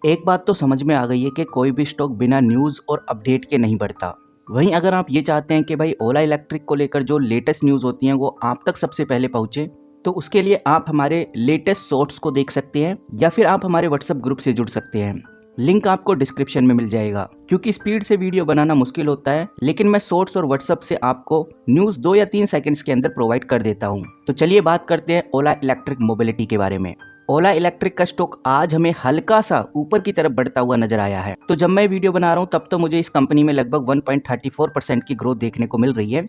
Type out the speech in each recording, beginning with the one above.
एक बात तो समझ में आ गई है कि कोई भी स्टॉक बिना न्यूज़ और अपडेट के नहीं बढ़ता। वहीं अगर आप ये चाहते हैं कि भाई ओला इलेक्ट्रिक को लेकर जो लेटेस्ट न्यूज़ होती हैं वो आप तक सबसे पहले पहुंचे, तो उसके लिए आप हमारे लेटेस्ट शॉर्ट्स को देख सकते हैं या फिर आप हमारे व्हाट्सएप ग्रुप से जुड़ सकते हैं। लिंक आपको डिस्क्रिप्शन में मिल जाएगा। क्योंकि स्पीड से वीडियो बनाना मुश्किल होता है, लेकिन मैं शॉर्ट्स और व्हाट्सएप से आपको न्यूज़ 2 या 3 सेकंड्स के अंदर प्रोवाइड कर देता हूँ। तो चलिए बात करते हैं ओला इलेक्ट्रिक मोबिलिटी के बारे में। ओला इलेक्ट्रिक का स्टॉक आज हमें हल्का सा ऊपर की तरफ बढ़ता हुआ नजर आया है। तो जब मैं वीडियो बना रहा हूँ तब तो मुझे इस कंपनी में लगभग 1.34% की ग्रोथ देखने को मिल रही है,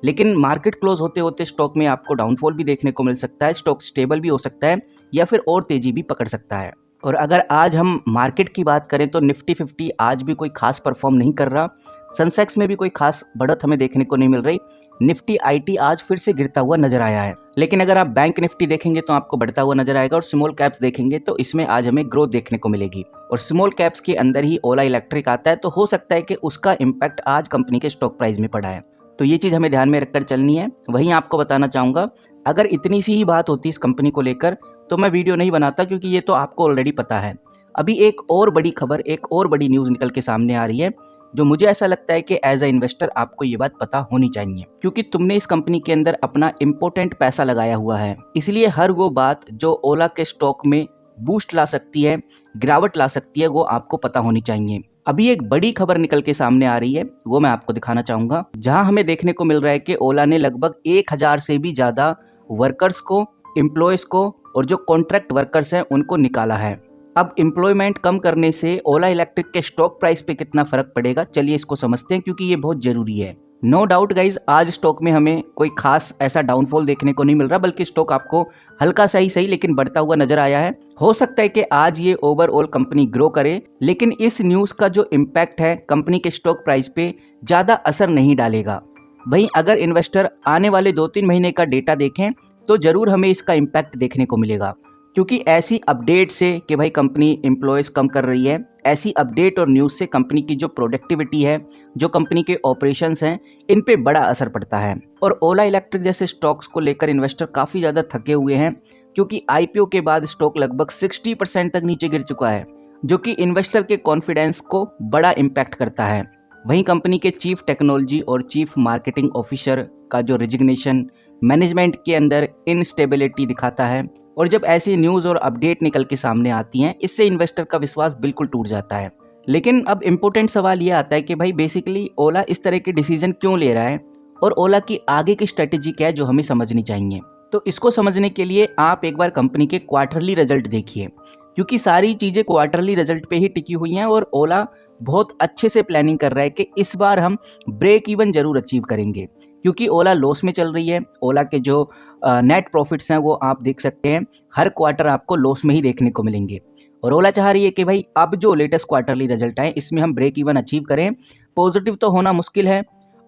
लेकिन मार्केट क्लोज होते होते स्टॉक में आपको डाउनफॉल भी देखने को मिल सकता है। स्टॉक स्टेबल भी हो सकता है या फिर और तेजी भी पकड़ सकता है। और अगर आज हम मार्केट की बात करें तो निफ्टी 50 आज भी कोई खास परफॉर्म नहीं कर रहा। सेंसेक्स में भी कोई खास बढ़त हमें देखने को नहीं मिल रही। निफ्टी आईटी आज फिर से गिरता हुआ नजर आया है, लेकिन अगर आप बैंक निफ्टी देखेंगे तो आपको बढ़ता हुआ नजर आएगा और स्मॉल कैप्स देखेंगे तो इसमें आज हमें ग्रोथ देखने को मिलेगी। और स्मॉल कैप्स के अंदर ही ओला इलेक्ट्रिक आता है, तो हो सकता है कि उसका इम्पैक्ट आज कंपनी के स्टॉक प्राइस में पड़ा है। तो ये चीज़ हमें ध्यान में रखकर चलनी है। वहीं आपको बताना चाहूँगा, अगर इतनी सी ही बात होती इस कंपनी को लेकर तो मैं वीडियो नहीं बनाता, क्योंकि ये तो आपको ऑलरेडी पता है। अभी एक और बड़ी खबर, एक और बड़ी न्यूज़ निकल के सामने आ रही है, जो मुझे ऐसा लगता है कि एज अ इन्वेस्टर आपको ये बात पता होनी चाहिए, क्योंकि तुमने इस कंपनी के अंदर अपना इम्पोर्टेंट पैसा लगाया हुआ है। इसलिए हर वो बात जो ओला के स्टॉक में बूस्ट ला सकती है, गिरावट ला सकती है, वो आपको पता होनी चाहिए। अभी एक बड़ी खबर निकल के सामने आ रही है, वो मैं आपको दिखाना चाहूँगा, जहाँ हमें देखने को मिल रहा है कि ओला ने लगभग 1000 से भी ज़्यादा वर्कर्स को, एम्प्लॉयज़ को और जो कॉन्ट्रैक्ट वर्कर्स हैं उनको निकाला है। अब एम्प्लॉयमेंट कम करने से ओला इलेक्ट्रिक के स्टॉक प्राइस पे कितना फर्क पड़ेगा, चलिए इसको समझते हैं, क्योंकि ये बहुत जरूरी है। नो डाउट गाइज, आज स्टॉक में हमें कोई खास ऐसा डाउनफॉल देखने को नहीं मिल रहा, बल्कि स्टॉक आपको हल्का सा ही सही लेकिन बढ़ता हुआ नजर आया है। हो सकता है कि आज ये ओवरऑल कंपनी ग्रो करे, लेकिन इस न्यूज का जो इम्पैक्ट है कंपनी के स्टॉक प्राइस पे ज्यादा असर नहीं डालेगा। वहीं अगर इन्वेस्टर आने वाले 2-3 महीने का डेटा देखें तो जरूर हमें इसका इम्पैक्ट देखने को मिलेगा, क्योंकि ऐसी अपडेट से कि भाई कंपनी एम्प्लॉयज़ कम कर रही है, ऐसी अपडेट और न्यूज़ से कंपनी की जो प्रोडक्टिविटी है, जो कंपनी के ऑपरेशंस हैं, इन पे बड़ा असर पड़ता है। और ओला इलेक्ट्रिक जैसे स्टॉक्स को लेकर इन्वेस्टर काफ़ी ज़्यादा थके हुए हैं, क्योंकि आईपीओ के बाद स्टॉक लगभग 60% तक नीचे गिर चुका है, जो कि इन्वेस्टर के कॉन्फिडेंस को बड़ा इम्पैक्ट करता है। वहीं कंपनी के चीफ टेक्नोलॉजी और चीफ मार्केटिंग ऑफिसर का जो रिजिग्नेशन मैनेजमेंट के अंदर इनस्टेबिलिटी दिखाता है, और जब ऐसी न्यूज़ और अपडेट निकल के सामने आती हैं, इससे इन्वेस्टर का विश्वास बिल्कुल टूट जाता है। लेकिन अब इम्पोर्टेंट सवाल ये आता है कि भाई बेसिकली ओला इस तरह के डिसीजन क्यों ले रहा है और ओला की आगे की स्ट्रेटेजी क्या है, जो हमें समझनी चाहिए। तो इसको समझने के लिए आप एक बार कंपनी के क्वार्टरली रिजल्ट देखिए, क्योंकि सारी चीज़ें क्वार्टरली रिजल्ट पे ही टिकी हुई हैं और ओला बहुत अच्छे से प्लानिंग कर रहा है कि इस बार हम ब्रेक इवन जरूर अचीव करेंगे, क्योंकि ओला लॉस में चल रही है। ओला के जो नेट प्रॉफिट्स हैं वो आप देख सकते हैं, हर क्वार्टर आपको लॉस में ही देखने को मिलेंगे। और ओला चाह रही है कि भाई अब जो लेटेस्ट क्वार्टरली रिजल्ट आए इसमें हम ब्रेक इवन अचीव करें। पॉजिटिव तो होना मुश्किल है,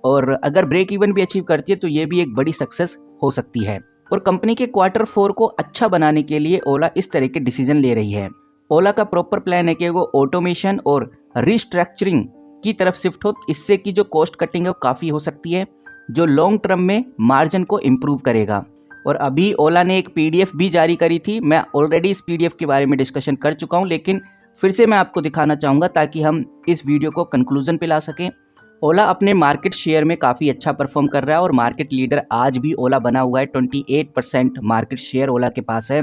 और अगर ब्रेक इवन भी अचीव करती है तो ये भी एक बड़ी सक्सेस हो सकती है। और कंपनी के क्वार्टर 4 को अच्छा बनाने के लिए ओला इस तरह के डिसीजन ले रही है। ओला का प्रॉपर प्लान है कि वो ऑटोमेशन और रिस्ट्रक्चरिंग की तरफ शिफ्ट हो, इससे कि जो कॉस्ट कटिंग है वो काफ़ी हो सकती है, जो लॉन्ग टर्म में मार्जिन को इम्प्रूव करेगा। और अभी ओला ने एक पीडीएफ भी जारी करी थी, मैं ऑलरेडी इस पीडीएफ के बारे में डिस्कशन कर चुका हूँ, लेकिन फिर से मैं आपको दिखाना चाहूँगा ताकि हम इस वीडियो को कंक्लूजन पे ला सकें। ओला अपने मार्केट शेयर में काफ़ी अच्छा परफॉर्म कर रहा है और मार्केट लीडर आज भी ओला बना हुआ है। 28% मार्केट शेयर ओला के पास है।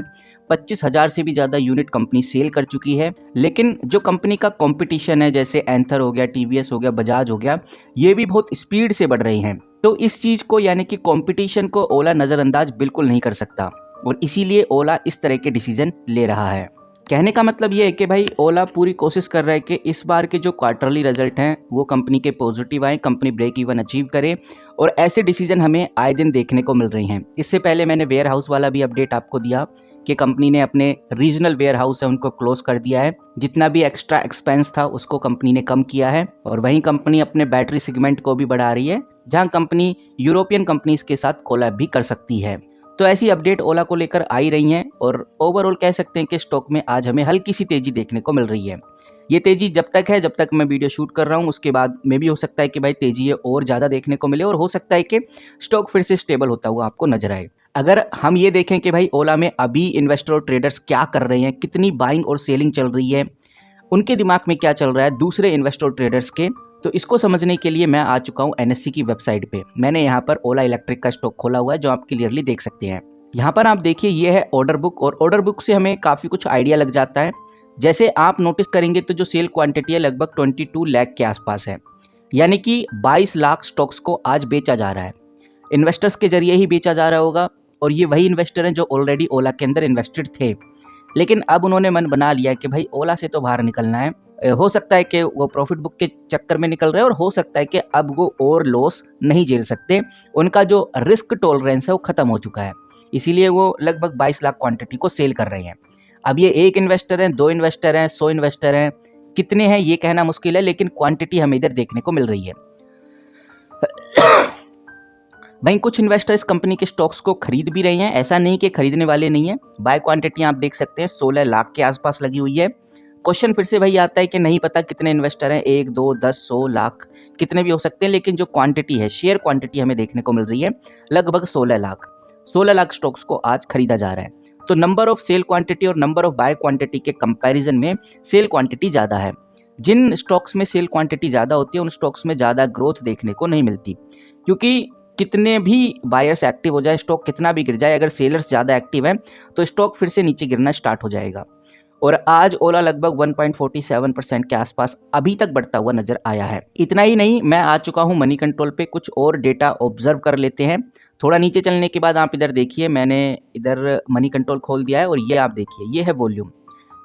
25,000 से भी ज़्यादा यूनिट कंपनी सेल कर चुकी है। लेकिन जो कंपनी का कंपटीशन है, जैसे एंथर हो गया, टीवीएस हो गया, बजाज हो गया, ये भी बहुत स्पीड से बढ़ रही हैं। तो इस चीज़ को, यानी कि कंपटीशन को ओला नज़रअंदाज बिल्कुल नहीं कर सकता, और इसीलिए ओला इस तरह के डिसीजन ले रहा है। कहने का मतलब ये है कि भाई ओला पूरी कोशिश कर रहा है कि इस बार के जो क्वार्टरली रिजल्ट हैं वो कंपनी के पॉजिटिव आए, कंपनी ब्रेक इवन अचीव करे, और ऐसे डिसीजन हमें आए दिन देखने को मिल रही हैं। इससे पहले मैंने वेयर हाउस वाला भी अपडेट आपको दिया कि कंपनी ने अपने रीजनल वेयर हाउस है उनको क्लोज कर दिया है। जितना भी एक्स्ट्रा एक्सपेंस था उसको कंपनी ने कम किया है। और वहीं कंपनी अपने बैटरी सेगमेंट को भी बढ़ा रही है, जहां कंपनी यूरोपियन कंपनीज के साथ कोलैब भी कर सकती है। तो ऐसी अपडेट ओला को लेकर आ ही रही हैं, और ओवरऑल कह सकते हैं कि स्टॉक में आज हमें हल्की सी तेजी देखने को मिल रही है। ये तेजी जब तक है, जब तक मैं वीडियो शूट कर रहा हूँ, उसके बाद में भी हो सकता है कि भाई तेजी ये और ज़्यादा देखने को मिले, और हो सकता है कि स्टॉक फिर से स्टेबल होता हुआ आपको नजर आए। अगर हम ये देखें कि भाई ओला में अभी इन्वेस्टर और ट्रेडर्स क्या कर रहे हैं, कितनी बाइंग और सेलिंग चल रही है, उनके दिमाग में क्या चल रहा है दूसरे इन्वेस्टर ट्रेडर्स के। तो इसको समझने के लिए मैं आ चुका हूँ एनएससी की वेबसाइट पे। मैंने यहाँ पर ओला इलेक्ट्रिक का स्टॉक खोला हुआ है जो आप क्लियरली देख सकते हैं। यहाँ पर आप देखिए ये है ऑर्डर बुक, और ऑर्डर बुक से हमें काफ़ी कुछ आइडिया लग जाता है। जैसे आप नोटिस करेंगे तो जो सेल क्वांटिटी है लगभग 22 लाख के आसपास है, यानी कि 22 लाख स्टॉक्स को आज बेचा जा रहा है। इन्वेस्टर्स के जरिए ही बेचा जा रहा होगा, और ये वही इन्वेस्टर हैं जो ऑलरेडी ओला के अंदर इन्वेस्टेड थे, लेकिन अब उन्होंने मन बना लिया कि भाई ओला से तो बाहर निकलना है। हो सकता है कि वो प्रॉफिट बुक के चक्कर में निकल रहे हैं, और हो सकता है कि अब वो और लॉस नहीं झेल सकते। उनका जो रिस्क टॉलरेंस है वो ख़त्म हो चुका है, इसीलिए वो लगभग 22 लाख क्वांटिटी को सेल कर रहे हैं। अब ये एक इन्वेस्टर हैं, 2 इन्वेस्टर हैं, 100 इन्वेस्टर हैं, कितने हैं ये कहना मुश्किल है, लेकिन क्वांटिटी हमें इधर देखने को मिल रही है। वहीं कुछ इन्वेस्टर इस कंपनी के स्टॉक्स को खरीद भी रहे हैं, ऐसा नहीं कि खरीदने वाले नहीं है। बाय क्वांटिटी आप देख सकते हैं 16 लाख के आसपास लगी हुई है। क्वेश्चन फिर से वही आता है कि नहीं पता कितने इन्वेस्टर हैं, 1, 2, 10, 100 लाख कितने भी हो सकते हैं, लेकिन जो क्वांटिटी है, शेयर क्वांटिटी हमें देखने को मिल रही है लगभग 16 लाख स्टॉक्स को आज खरीदा जा रहा है। तो नंबर ऑफ सेल क्वांटिटी और नंबर ऑफ बाय क्वांटिटी के कंपैरिजन में सेल क्वांटिटी ज़्यादा है। जिन स्टॉक्स में सेल क्वांटिटी ज़्यादा होती है उन स्टॉक्स में ज़्यादा ग्रोथ देखने को नहीं मिलती, क्योंकि कितने भी बायर्स एक्टिव हो जाए, स्टॉक कितना भी गिर जाए, अगर सेलर्स ज़्यादा एक्टिव हैं तो स्टॉक फिर से नीचे गिरना स्टार्ट हो जाएगा। और आज ओला लगभग 1.47% के आसपास अभी तक बढ़ता हुआ नजर आया है। इतना ही नहीं, मैं आ चुका हूं मनी कंट्रोल पे, कुछ और डेटा ऑब्जर्व कर लेते हैं। थोड़ा नीचे चलने के बाद आप इधर देखिए, मैंने इधर मनी कंट्रोल खोल दिया है, और ये आप देखिए ये है वॉल्यूम।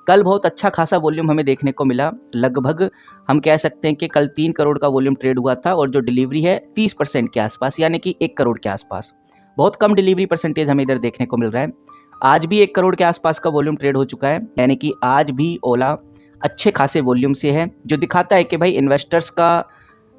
कल बहुत अच्छा खासा वॉल्यूम हमें देखने को मिला, लगभग हम कह सकते हैं कि कल 3 करोड़ का वॉल्यूम ट्रेड हुआ था, और जो डिलीवरी है 30% के आसपास, यानी कि 1 करोड़ के आसपास। बहुत कम डिलीवरी परसेंटेज हमें इधर देखने को मिल रहा है। आज भी 1 करोड़ के आसपास का वॉल्यूम ट्रेड हो चुका है, यानी कि आज भी ओला अच्छे खासे वॉल्यूम से है, जो दिखाता है कि भाई इन्वेस्टर्स का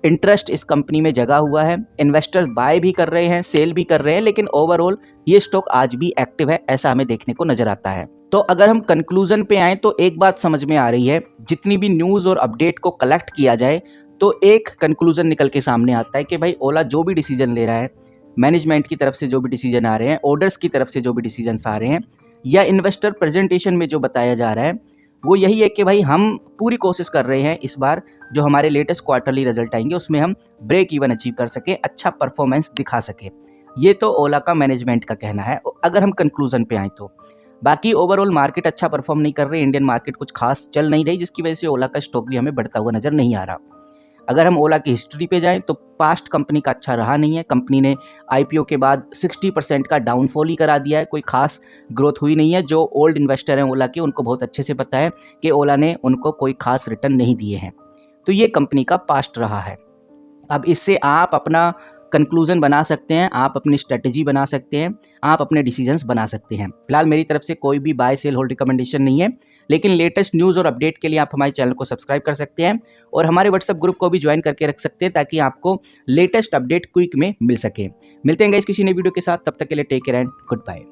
इंटरेस्ट इस कंपनी में जगा हुआ है। इन्वेस्टर्स बाय भी कर रहे हैं, सेल भी कर रहे हैं, लेकिन ओवरऑल ये स्टॉक आज भी एक्टिव है, ऐसा हमें देखने को नजर आता है। तो अगर हम कंक्लूजन पे आए तो एक बात समझ में आ रही है, जितनी भी न्यूज़ और अपडेट को कलेक्ट किया जाए तो एक कंक्लूजन निकल के सामने आता है कि भाई ओला जो भी डिसीजन ले रहा है, मैनेजमेंट की तरफ से जो भी डिसीजन आ रहे हैं, ऑर्डर्स की तरफ से जो भी डिसीजंस आ रहे हैं, या इन्वेस्टर प्रेजेंटेशन में जो बताया जा रहा है, वो यही है कि भाई हम पूरी कोशिश कर रहे हैं इस बार जो हमारे लेटेस्ट क्वार्टरली रिजल्ट आएंगे उसमें हम ब्रेक इवन अचीव कर सके, अच्छा परफॉर्मेंस दिखा सके। ये तो ओला का मैनेजमेंट का कहना है, अगर हम कंक्लूजन पे आए तो। बाकी ओवरऑल मार्केट अच्छा परफॉर्म नहीं कर रही, इंडियन मार्केट कुछ खास चल नहीं रही, जिसकी वजह से ओला का स्टॉक भी हमें बढ़ता हुआ नजर नहीं आ रहा। अगर हम ओला की हिस्ट्री पे जाएं तो पास्ट कंपनी का अच्छा रहा नहीं है। कंपनी ने आईपीओ के बाद 60% का डाउनफॉल ही करा दिया है, कोई खास ग्रोथ हुई नहीं है। जो ओल्ड इन्वेस्टर हैं ओला के, उनको बहुत अच्छे से पता है कि ओला ने उनको कोई खास रिटर्न नहीं दिए हैं। तो ये कंपनी का पास्ट रहा है। अब इससे आप अपना कंक्लूजन बना सकते हैं, आप अपनी स्ट्रेटजी बना सकते हैं, आप अपने डिसीजंस बना सकते हैं। फिलहाल मेरी तरफ से कोई भी बाय सेल होल्ड रिकमेंडेशन नहीं है, लेकिन लेटेस्ट न्यूज़ और अपडेट के लिए आप हमारे चैनल को सब्सक्राइब कर सकते हैं, और हमारे व्हाट्सएप ग्रुप को भी ज्वाइन करके रख सकते हैं, ताकि आपको लेटेस्ट अपडेट क्विक में मिल सके। मिलते हैं गाइस किसी नई वीडियो के साथ, तब तक के लिए take care and good bye.